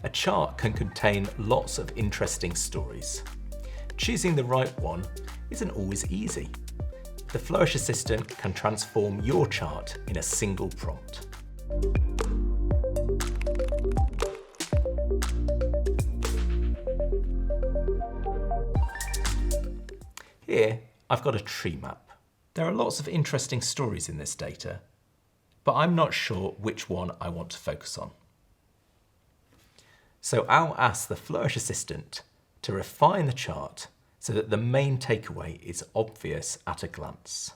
A chart can contain lots of interesting stories. Choosing the right one isn't always easy. The Flourish Assistant can transform your chart in a single prompt. Here, I've got a tree map. There are lots of interesting stories in this data, but I'm not sure which one I want to focus on. So I'll ask the Flourish Assistant to refine the chart so that the main takeaway is obvious at a glance.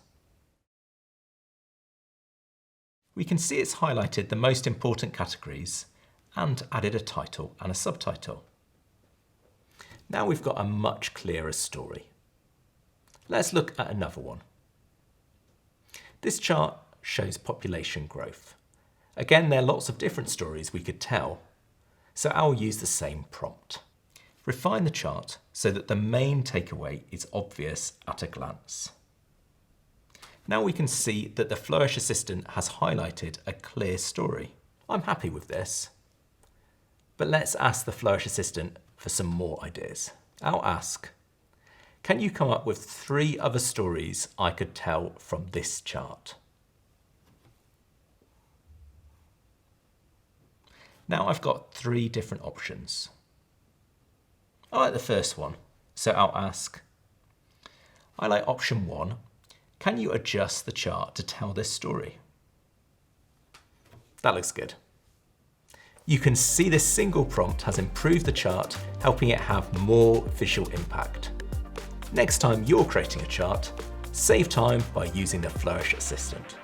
We can see it's highlighted the most important categories and added a title and a subtitle. Now we've got a much clearer story. Let's look at another one. This chart shows population growth. Again, there are lots of different stories we could tell, so I'll use the same prompt. Refine the chart so that the main takeaway is obvious at a glance. Now we can see that the Flourish Assistant has highlighted a clear story. I'm happy with this. But let's ask the Flourish Assistant for some more ideas. I'll ask, can you come up with 3 other stories I could tell from this chart? Now I've got 3 different options. I like the first one, so I'll ask, I like option 1, can you adjust the chart to tell this story? That looks good. You can see this single prompt has improved the chart, helping it have more visual impact. Next time you're creating a chart, save time by using the Flourish Assistant.